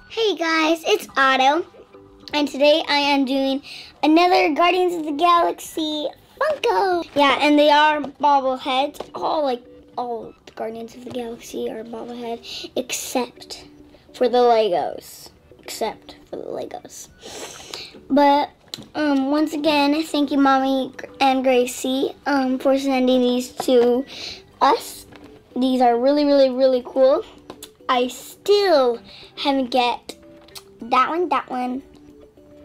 Hey guys, it's Otto, and today I am doing another Guardians of the Galaxy Funko. Yeah, and they are bobbleheads. All the Guardians of the Galaxy are bobblehead, except for the Legos. But once again, thank you, Mommy and Gracie, for sending these to us. These are really, really, really cool. I still haven't get that one,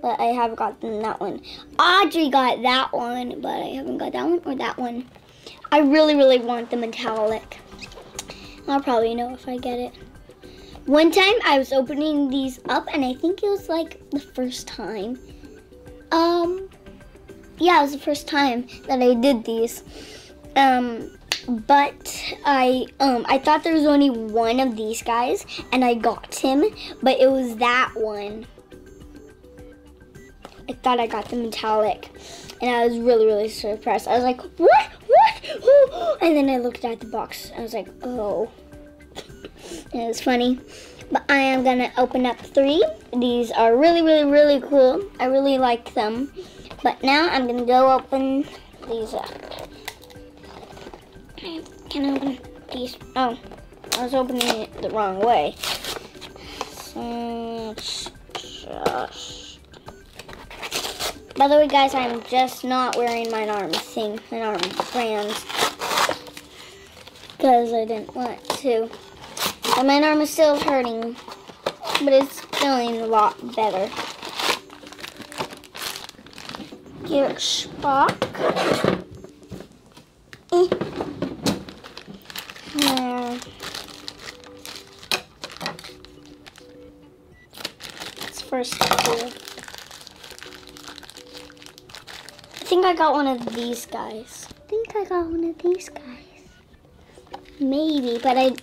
but I have gotten that one. Audrey got that one, but I haven't got that one or that one. I really, really want the metallic. I'll probably know if I get it. One time I was opening these up, and I think it was like the first time. Yeah, it was the first time that I did these. But I thought there was only one of these guys, and I got him, but it was that one. I thought I got the metallic, and I was really, really surprised. I was like, what? And then I looked at the box. I was like, oh. And it was funny. But I am gonna open up 3. These are really, really, really cool. I really like them. But now I'm gonna go open these up. Can I open these? Oh, I was opening it the wrong way. By the way, guys, I'm just not wearing my arm bands because I didn't want to. But my arm is still hurting, but it's feeling a lot better. Here's Spock. It's first cool. I think I got one of these guys. Maybe, but I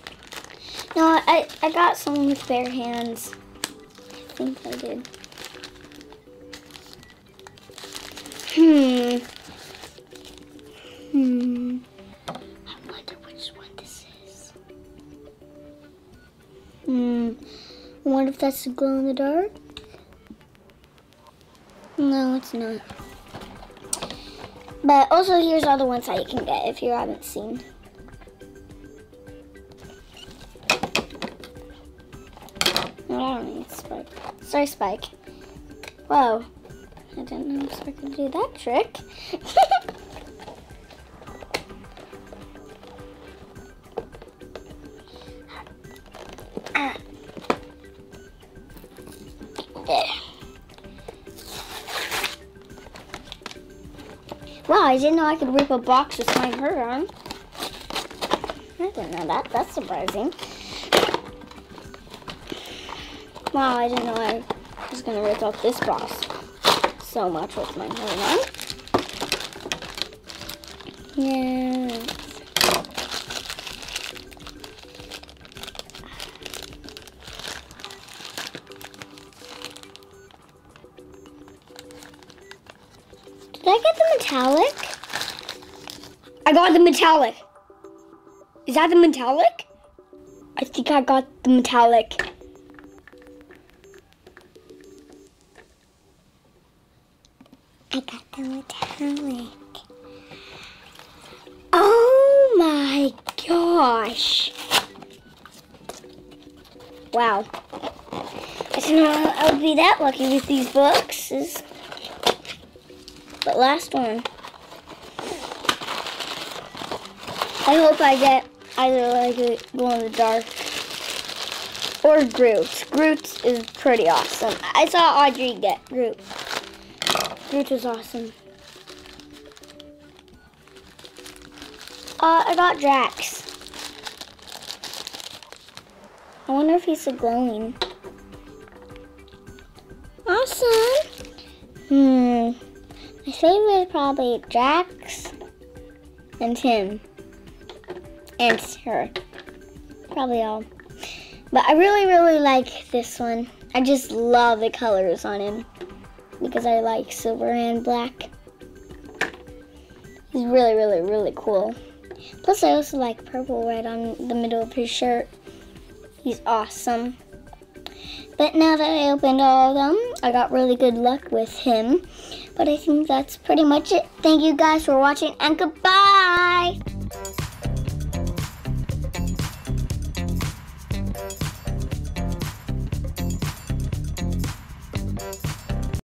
got some with bare hands. I think I did. I wonder which one this is. I wonder if that's the glow in the dark. No, it's not. But also, here's all the ones that you can get if you haven't seen. I don't need Spike. Sorry, Spike. Whoa. I didn't know Spike could do that trick. There. Wow, I didn't know I could rip a box with my hurt on. I didn't know that. That's surprising. Wow, I didn't know I was going to rip up this box so much with my hurt on. Yes. Did I get the metallic? I got the metallic. Is that the metallic? I think I got the metallic. I got the metallic. Oh my gosh. Wow. I didn't know I would be that lucky with these boxes. But last one. I hope I get either like a glow in the dark or Groot. Groot is pretty awesome. I saw Audrey get Groot. Groot was awesome. I got Drax. I wonder if he's glowing. Awesome. My favorite is probably Drax and him and her. Probably all. But I really, really like this one. I just love the colors on him because I like silver and black. He's really, really, really cool. Plus, I also like purple right on the middle of his shirt. He's awesome. But now that I opened all of them, I got really good luck with him. But I think that's pretty much it. Thank you guys for watching, and goodbye!